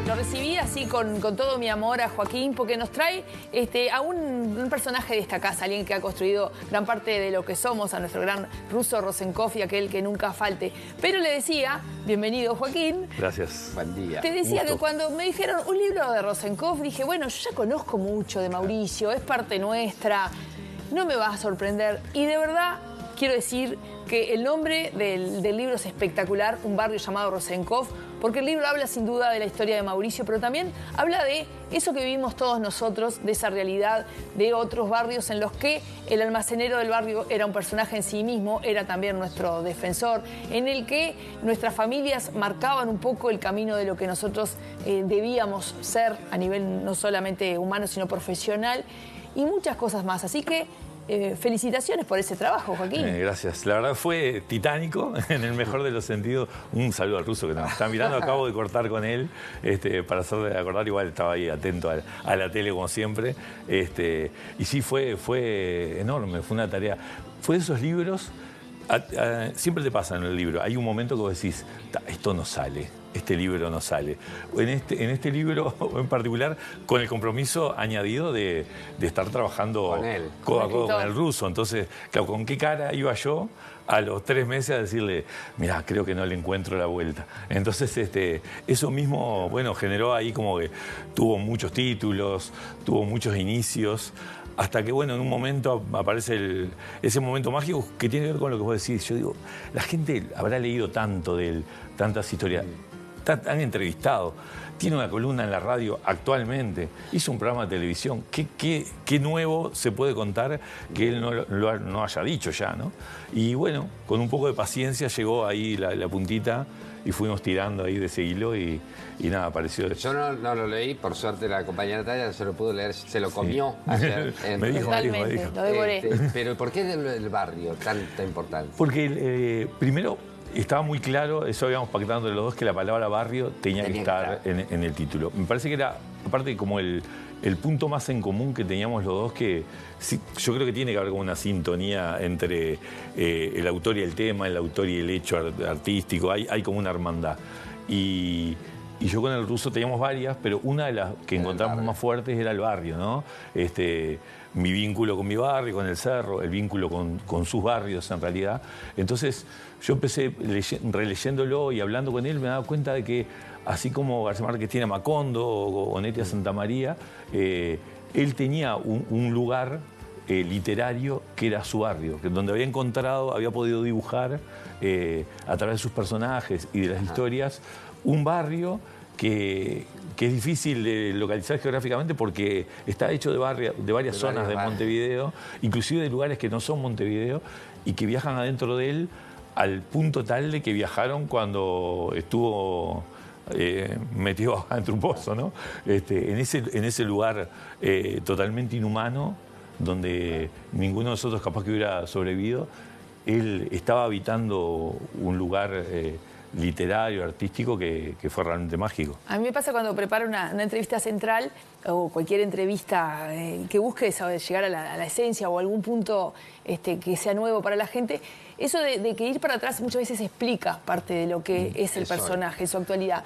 lo recibí así con todo mi amor a Joaquín, porque nos trae a un personaje de esta casa, alguien que ha construido gran parte de lo que somos, a nuestro gran ruso Rosenkopf y aquel que nunca falte. Pero le decía, bienvenido Joaquín. Gracias. Buen día. Te decía que cuando me dijeron un libro de Rosenkopf, dije, bueno, yo ya conozco mucho de Mauricio, es parte nuestra, no me va a sorprender. Y de verdad quiero decir que el nombre del libro es espectacular, Un barrio llamado Rosenkopf, porque el libro habla sin duda de la historia de Mauricio, pero también habla de eso que vivimos todos nosotros, de esa realidad de otros barrios en los que el almacenero del barrio era un personaje en sí mismo, era también nuestro defensor, en el que nuestras familias marcaban un poco el camino de lo que nosotros debíamos ser a nivel no solamente humano, sino profesional, y muchas cosas más. Así que felicitaciones por ese trabajo, Joaquín. Gracias. La verdad fue titánico, en el mejor de los sentidos. Un saludo al ruso que nos está mirando. Acabo de cortar con él para hacerle acordar. Igual estaba ahí atento a la tele como siempre. Y sí, fue enorme, fue una tarea. Fue de esos libros. Siempre te pasa en el libro. Hay un momento que vos decís, esto no sale. Este libro no sale. En este libro en particular, con el compromiso añadido de estar trabajando con él, codo a codo con el ruso. Entonces, claro, ¿con qué cara iba yo a los 3 meses a decirle, mirá, creo que no le encuentro la vuelta? Entonces, eso mismo, bueno, generó ahí como que tuvo muchos títulos, tuvo muchos inicios, hasta que, bueno, en un momento aparece ese momento mágico que tiene que ver con lo que vos decís. Yo digo, la gente habrá leído tanto de él, tantas historias, han entrevistado, tiene una columna en la radio actualmente, hizo un programa de televisión. ¿Qué nuevo se puede contar que él no haya dicho ya, ¿no? Y bueno, con un poco de paciencia llegó ahí la puntita y fuimos tirando ahí de ese hilo y nada, apareció. Yo no lo leí, por suerte la compañera Natalia no se lo pudo leer, se lo comió ayer. Me dijo. Lo devoré. Pero ¿por qué el barrio tanta importancia? Porque primero estaba muy claro, eso habíamos pactado entre los dos, que la palabra barrio tenía que estar en el título. Me parece que era, aparte, como el punto más en común que teníamos los dos, que sí, yo creo que tiene que haber como una sintonía entre el autor y el tema, el autor y el hecho artístico, hay como una hermandad. Y yo con el ruso teníamos varias, pero una de las que encontramos más fuertes era el barrio, ¿no? Mi vínculo con mi barrio, con el cerro, el vínculo con sus barrios en realidad. Entonces yo empecé releyéndolo y hablando con él, me daba cuenta de que así como García Márquez tiene a Macondo o Onetti a Santa María, él tenía un lugar literario que era su barrio, donde había encontrado, había podido dibujar a través de sus personajes y de las historias un barrio que es difícil de localizar geográficamente porque está hecho de varias zonas de Montevideo, inclusive de lugares que no son Montevideo y que viajan adentro de él al punto tal de que viajaron cuando estuvo metido entre un pozo, ¿no? En ese lugar totalmente inhumano, donde ninguno de nosotros capaz que hubiera sobrevivido, él estaba habitando un lugar literario, artístico, que fue realmente mágico. A mí me pasa cuando preparo una entrevista central o cualquier entrevista que busque llegar a la esencia o algún punto que sea nuevo para la gente, eso de que ir para atrás muchas veces explica parte de lo que es el personaje, su actualidad.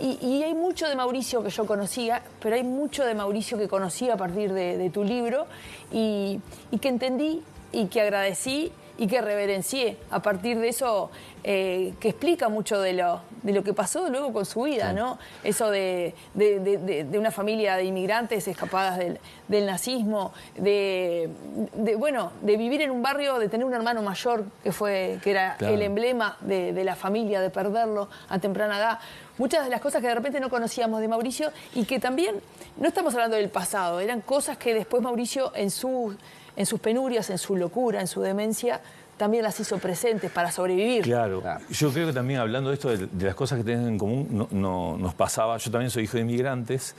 Y hay mucho de Mauricio que yo conocía, pero hay mucho de Mauricio que conocí a partir de tu libro y que entendí y que agradecí y que reverencié a partir de eso, que explica mucho de lo que pasó luego con su vida, ¿no? Eso de una familia de inmigrantes escapadas del nazismo, de vivir en un barrio, de tener un hermano mayor que era el emblema de la familia, de perderlo a temprana edad. Muchas de las cosas que de repente no conocíamos de Mauricio y que también, no estamos hablando del pasado, eran cosas que después Mauricio en sus penurias, en su locura, en su demencia, también las hizo presentes para sobrevivir. Claro. Yo creo que también hablando de esto, de las cosas que tienen en común, nos pasaba. Yo también soy hijo de inmigrantes,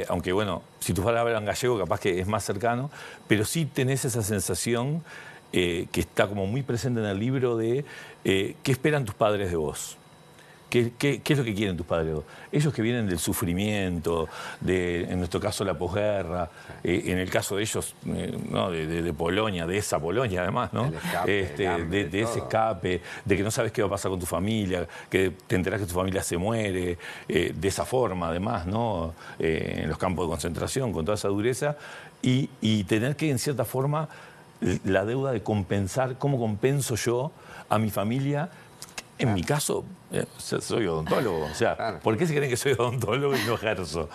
aunque bueno, si tus padres hablan gallego, capaz que es más cercano, pero sí tenés esa sensación que está como muy presente en el libro de qué esperan tus padres de vos. ¿qué es lo que quieren tus padres? Ellos que vienen del sufrimiento, en nuestro caso la posguerra, en el caso de ellos, ¿no? de Polonia, de esa Polonia además, ¿no? El escape, el hambre, de ese todo. escape, de que no sabes qué va a pasar con tu familia, que te enterás que tu familia se muere, de esa forma además, ¿no? En los campos de concentración, con toda esa dureza, y tener que en cierta forma la deuda de compensar, cómo compenso yo a mi familia. En mi caso, soy odontólogo. O sea, Claro. ¿por qué se creen que soy odontólogo y no ejerzo?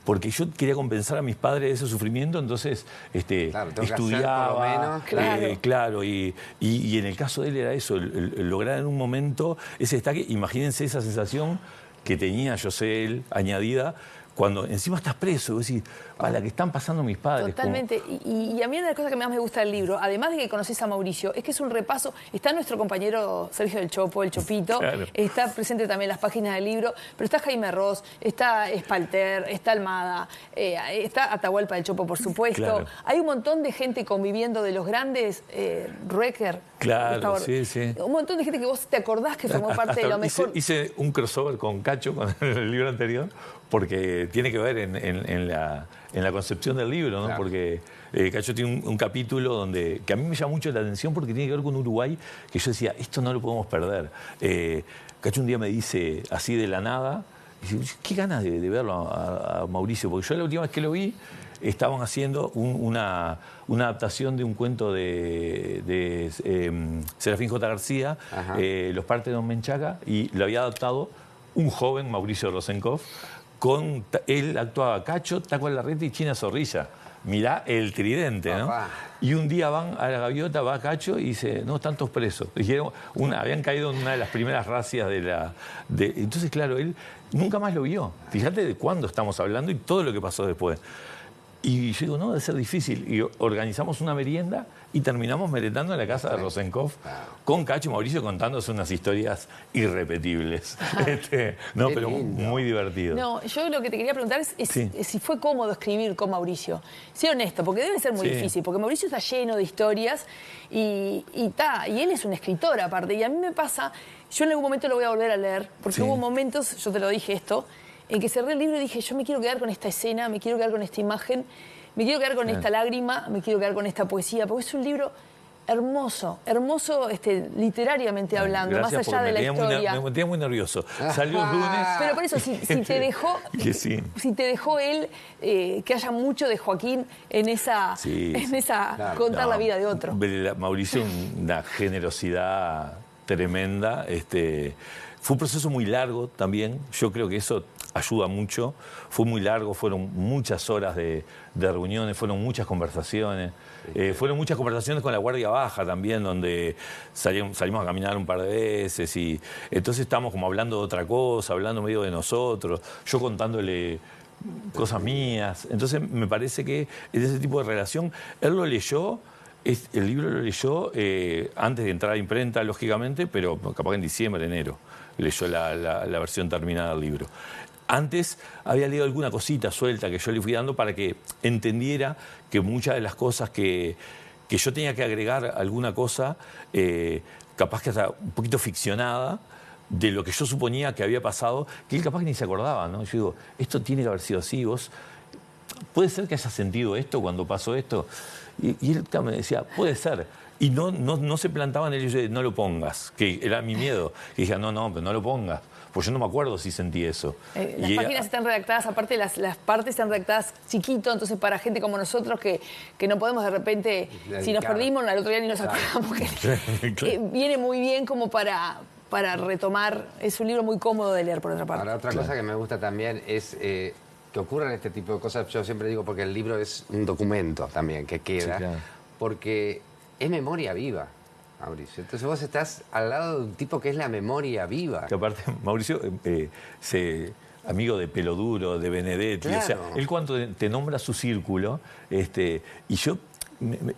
Porque yo quería compensar a mis padres de ese sufrimiento, entonces Claro, tengo que hacer estudiaba. por lo menos. Claro, y en el caso de él era eso, el lograr en un momento ese destaque. Imagínense esa sensación que tenía, yo sé, él, añadida, cuando encima estás preso, vos decís, a la que están pasando mis padres. Totalmente. Y a mí una de las cosas que más me gusta del libro, además de que conoces a Mauricio, es que es un repaso. Está nuestro compañero Sergio del Chopo, el Chopito, Claro. está presente también en las páginas del libro, pero está Jaime Ross, está Espalter, está Almada, está Atahualpa del Chopo, por supuesto. Claro. Hay un montón de gente conviviendo de los grandes, Ruecker. Claro, Gustavo, sí. Un montón de gente que vos te acordás que formó parte de lo mejor. Hice un crossover con Cacho, con el libro anterior, porque tiene que ver en la concepción del libro, ¿no? Claro. Porque Cacho tiene un capítulo que a mí me llama mucho la atención porque tiene que ver con Uruguay, que yo decía, esto no lo podemos perder. Cacho un día me dice, así de la nada, dice, qué ganas de verlo a Mauricio, porque yo la última vez que lo vi, estaban haciendo una adaptación de un cuento de Serafín J. García, Los partes de Don Menchaca, y lo había adaptado un joven, Mauricio Rosenkopf, él actuaba Cacho, Taco Larreta y China Zorrilla. Mirá el tridente, ¿no? Papá. Y un día van a la gaviota, va Cacho y dice, no, están todos presos. Dijeron, habían caído en una de las primeras racias entonces, claro, él nunca más lo vio. Fíjate de cuándo estamos hablando y todo lo que pasó después. Y yo digo, no, debe ser difícil. Y organizamos una merienda y terminamos merendando en la casa de Rosenkopf con Cacho y Mauricio contándose unas historias irrepetibles. No, Qué pero lindo. muy divertido. No, yo lo que te quería preguntar es Sí. si fue cómodo escribir con Mauricio. Sé honesto, porque debe ser muy Sí. difícil, porque Mauricio está lleno de historias y él es un escritor aparte. Y a mí me pasa, yo en algún momento lo voy a volver a leer, porque Sí. hubo momentos, yo te lo dije esto, en que cerré el libro y dije, yo me quiero quedar con esta escena, me quiero quedar con esta imagen, me quiero quedar con esta lágrima, me quiero quedar con esta poesía, porque es un libro hermoso, literariamente hablando, Gracias, más allá de la porque historia. me tenía muy nervioso. Salió el lunes. Pero por eso, si te dejó, Que sí. si te dejó él, que haya mucho de Joaquín en esa Claro. contar la No, vida de otro. Mauricio, una generosidad tremenda. Fue un proceso muy largo también. Yo creo que eso ayuda mucho. Fue muy largo, fueron muchas horas de reuniones, fueron muchas conversaciones. Fueron muchas conversaciones con la Guardia Baja también, donde salimos a caminar un par de veces y entonces estábamos como hablando de otra cosa, hablando medio de nosotros, yo contándole cosas mías. Entonces me parece que es ese tipo de relación. Él lo leyó, el libro lo leyó antes de entrar a imprenta, lógicamente, pero capaz que en diciembre, enero, leyó la versión terminada del libro. Antes había leído alguna cosita suelta que yo le fui dando para que entendiera que muchas de las cosas que yo tenía que agregar alguna cosa, capaz que hasta un poquito ficcionada, de lo que yo suponía que había pasado, que él capaz que ni se acordaba, ¿no? Yo digo, esto tiene que haber sido así, vos, ¿puede ser que hayas sentido esto cuando pasó esto? Y él me decía, puede ser. Y no se plantaba en el hecho de no lo pongas, que era mi miedo. Y dije, no, pero no lo pongas. Pues yo no me acuerdo si sentí eso. Las páginas están redactadas, aparte las partes están redactadas chiquito, entonces para gente como nosotros que no podemos de repente, si nos perdimos, al otro día ni nos acordamos, viene muy bien como para retomar. Es un libro muy cómodo de leer, por otra parte. Ahora, otra cosa que me gusta también es que ocurran este tipo de cosas. Yo siempre digo, porque el libro es un documento también que queda, Sí, claro. porque es memoria viva, Mauricio. Entonces vos estás al lado de un tipo que es la memoria viva. Que aparte, Mauricio, amigo de Peloduro, de Benedetti, Claro. o sea, él cuando te nombra su círculo, y yo,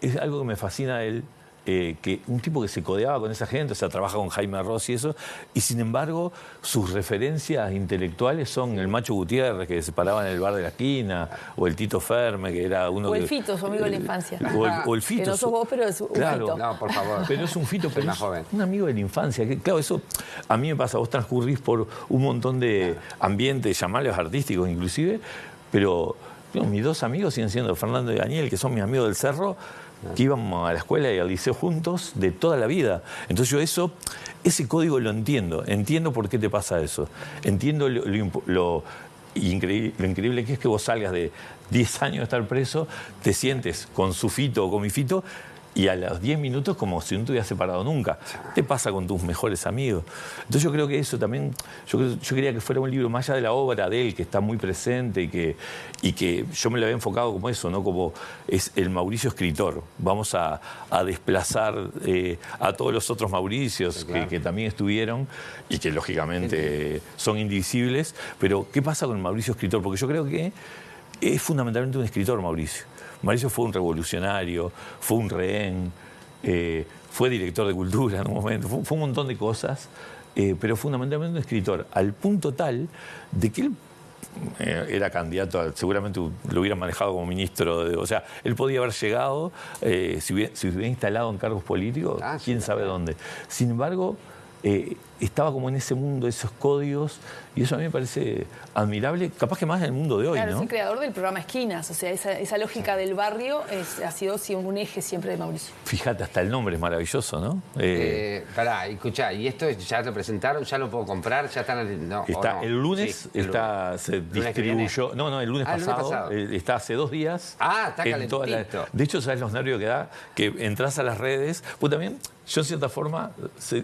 es algo que me fascina de él, que un tipo que se codeaba con esa gente, o sea, trabaja con Jaime Ross y eso, y sin embargo sus referencias intelectuales son el Macho Gutiérrez, que se paraba en el bar de la esquina, o el Tito Ferme, que era uno o que... el Fito, su amigo de la infancia. O el Fito. Que no sos vos, pero es un Fito. No, por favor. Pero es un Fito, pero más es joven. un amigo de la infancia. Que, claro, eso a mí me pasa. Vos transcurrís por un montón de ambientes, llamarlos artísticos inclusive, pero mis dos amigos siguen siendo Fernando y Daniel, que son mis amigos del Cerro, que íbamos a la escuela y al liceo juntos de toda la vida. Entonces yo ese código lo entiendo por qué te pasa eso. Entiendo lo increíble que es que vos salgas de 10 años de estar preso, te sientes con su Fito o con mi Fito, y a los 10 minutos como si no te hubieras separado nunca. Te pasa con tus mejores amigos. Entonces yo creo que eso también, yo quería que fuera un libro más allá de la obra de él, que está muy presente y que yo me lo había enfocado como eso, ¿no? Como es el Mauricio escritor. Vamos a desplazar a todos los otros Mauricios, sí, claro, que también estuvieron y que lógicamente son indivisibles. Pero ¿qué pasa con el Mauricio escritor? Porque yo creo que es fundamentalmente un escritor, Mauricio. Mauricio fue un revolucionario, fue un rehén, fue director de cultura en un momento, fue un montón de cosas, pero fundamentalmente un escritor, al punto tal de que él era candidato, seguramente lo hubiera manejado como ministro, o sea, él podía haber llegado, si hubiera instalado en cargos políticos, quién sabe dónde. Sin embargo, estaba como en ese mundo, esos códigos, y eso a mí me parece admirable, capaz que más en el mundo de hoy, claro, ¿no? es el creador del programa Esquinas, o sea, esa lógica del barrio ha sido un eje siempre de Mauricio. Fíjate, hasta el nombre es maravilloso, ¿no? Pará, escuchá, ¿y esto ya lo presentaron? ¿Ya lo puedo comprar? ¿Ya están...? No, está, no. el lunes sí, se distribuyó... No, el lunes pasado. Está hace 2 días. Está calentito. De hecho, ¿sabes los nervios que da? Que entras a las redes, pues también... Yo, en cierta forma,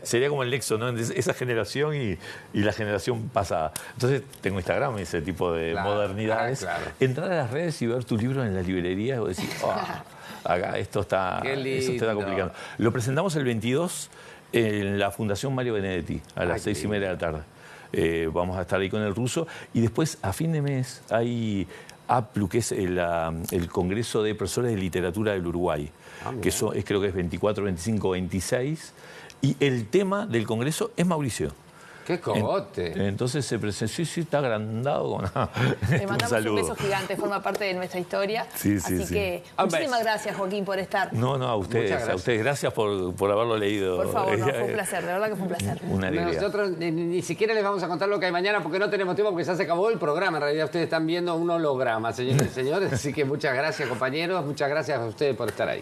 sería como el nexo, ¿no? Esa generación y la generación pasada. Entonces, tengo Instagram y ese tipo de modernidades. Claro. Entrar a las redes y ver tu libro en las librerías y decir, acá esto está complicado. Lo presentamos el 22 en la Fundación Mario Benedetti, a las 6:30 de la tarde. Vamos a estar ahí con el ruso. Y después, a fin de mes, hay APLU, que es el Congreso de Profesores de Literatura del Uruguay, que creo que es 24, 25, 26, y el tema del Congreso es Mauricio. ¡Qué cogote! Entonces se presentó, sí, está agrandado. Le mandamos un beso gigante, forma parte de nuestra historia. Así que muchísimas gracias, Joaquín, por estar. No, a ustedes. Gracias por haberlo leído. Por favor, fue un placer, de verdad que fue un placer. Una alegría. Nosotros ni siquiera les vamos a contar lo que hay mañana porque no tenemos tiempo, porque ya se acabó el programa. En realidad ustedes están viendo un holograma, señores y señores. Así que muchas gracias, compañeros. Muchas gracias a ustedes por estar ahí.